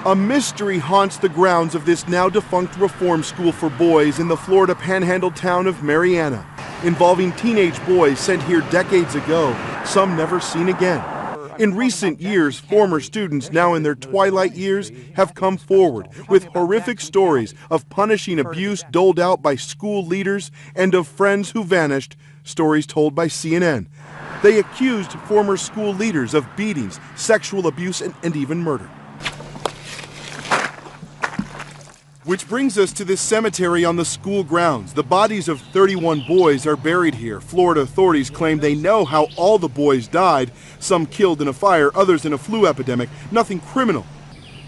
A mystery haunts the grounds of this now defunct reform school for boys in the Florida panhandle town of Marianna, involving teenage boys sent here decades ago, some never seen again. In recent years, former students now in their twilight years have come forward with horrific stories of punishing abuse doled out by school leaders and of friends who vanished, stories told by CNN. They accused former school leaders of beatings, sexual abuse, and even murder. Which brings us to this cemetery on the school grounds. The bodies of 31 boys are buried here. Florida authorities claim they know how all the boys died, some killed in a fire, others in a flu epidemic, nothing criminal.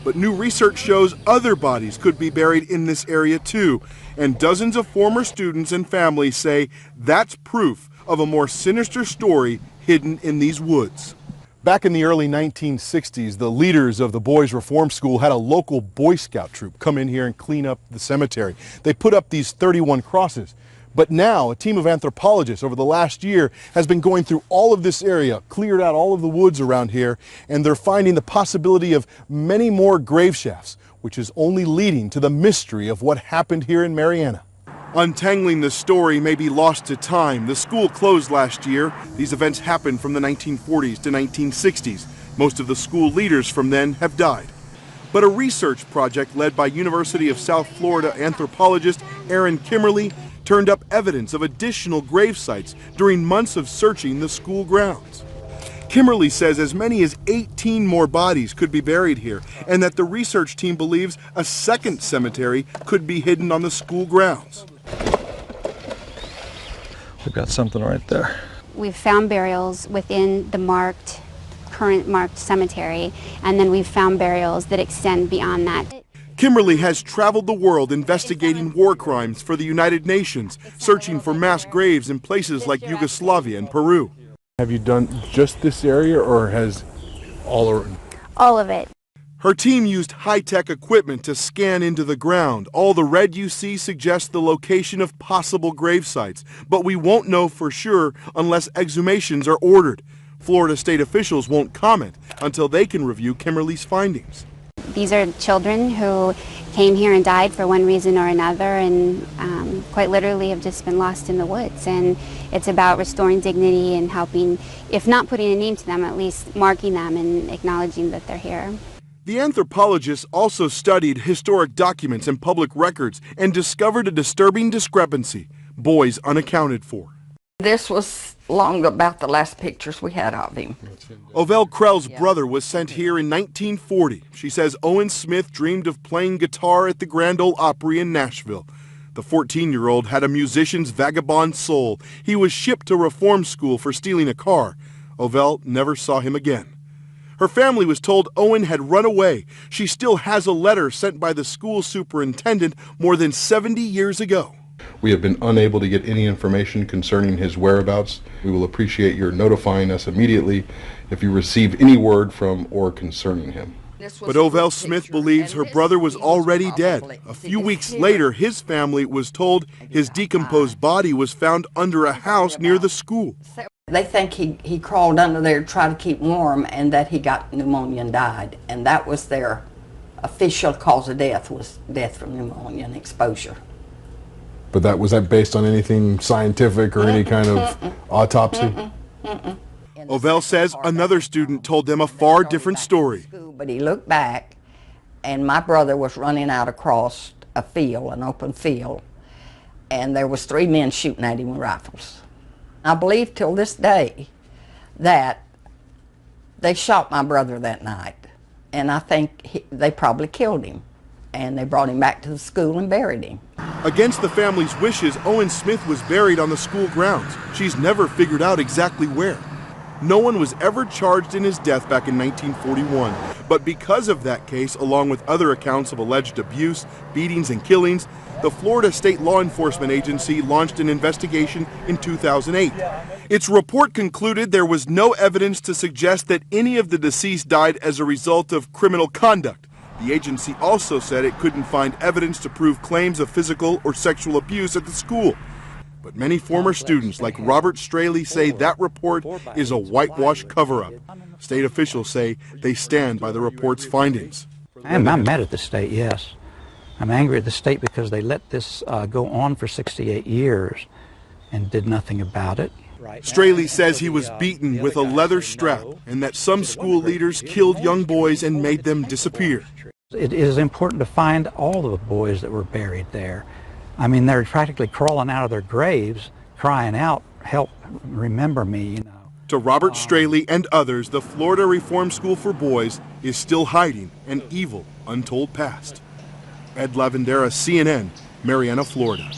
But new research shows other bodies could be buried in this area too. And dozens of former students and families say that's proof of a more sinister story hidden in these woods. Back in the early 1960s, the leaders of the Boys Reform School had a local Boy Scout troop come in here and clean up the cemetery. They put up these 31 crosses. But now a team of anthropologists over the last year has been going through all of this area, cleared out all of the woods around here, and they're finding the possibility of many more grave shafts, which is only leading to the mystery of what happened here in Marianna. Untangling the story may be lost to time. The school closed last year. These events happened from the 1940s to 1960s. Most of the school leaders from then have died. But a research project led by University of South Florida anthropologist Aaron Kimmerly turned up evidence of additional grave sites during months of searching the school grounds. Kimmerly says as many as 18 more bodies could be buried here, and that the research team believes a second cemetery could be hidden on the school grounds. We've got something right there. We've found burials within the current marked cemetery, and then we've found burials that extend beyond that. Kimmerly has traveled the world investigating war crimes for the United Nations, searching for mass graves in places like Yugoslavia and Peru. Have you done just this area, or has all of it? Her team used high-tech equipment to scan into the ground. All the red you see suggests the location of possible grave sites, but we won't know for sure unless exhumations are ordered. Florida state officials won't comment until they can review Kimmerly's findings. These are children who came here and died for one reason or another, and quite literally have just been lost in the woods. And it's about restoring dignity and helping, if not putting a name to them, at least marking them and acknowledging that they're here. The anthropologists also studied historic documents and public records and discovered a disturbing discrepancy: boys unaccounted for. This was long about the last pictures we had of him. Ovell Krell's brother was sent here in 1940. She says Owen Smith dreamed of playing guitar at the Grand Ole Opry in Nashville. The 14-year-old had a musician's vagabond soul. He was shipped to reform school for stealing a car. Ovell never saw him again. Her family was told Owen had run away. She still has a letter sent by the school superintendent more than 70 years ago. We have been unable to get any information concerning his whereabouts. We will appreciate your notifying us immediately if you receive any word from or concerning him. But Ovell Smith believes her brother was already dead. A few weeks later, his family was told his decomposed body was found under a house near the school. They think he crawled under there to try to keep warm, and that he got pneumonia and died. And that was their official cause of death, was death from pneumonia and exposure. But was that based on anything scientific or any kind of autopsy? Ovell says another student told them a far different story. But he looked back, and my brother was running out across a field, an open field, and there was 3 men shooting at him with rifles. I believe till this day that they shot my brother that night, and I think they probably killed him, and they brought him back to the school and buried him. Against the family's wishes, Owen Smith was buried on the school grounds. She's never figured out exactly where. No one was ever charged in his death back in 1941, but because of that case, along with other accounts of alleged abuse, beatings, and killings, the Florida State Law Enforcement Agency launched an investigation in 2008. Its report concluded there was no evidence to suggest that any of the deceased died as a result of criminal conduct. The agency also said it couldn't find evidence to prove claims of physical or sexual abuse at the school. But many former students like Robert Straley say that report is a whitewash cover-up. State officials say they stand by the report's findings. I'm mad at the state, yes. I'm angry at the state because they let this go on for 68 years and did nothing about it. Straley says he was beaten with a leather strap and that some school leaders killed young boys and made them disappear. It is important to find all of the boys that were buried there. I mean, they're practically crawling out of their graves, crying out, "Help, remember me," you know. To Robert Straley and others, the Florida Reform School for Boys is still hiding an evil, untold past. Ed Lavendera, CNN, Marianna, Florida.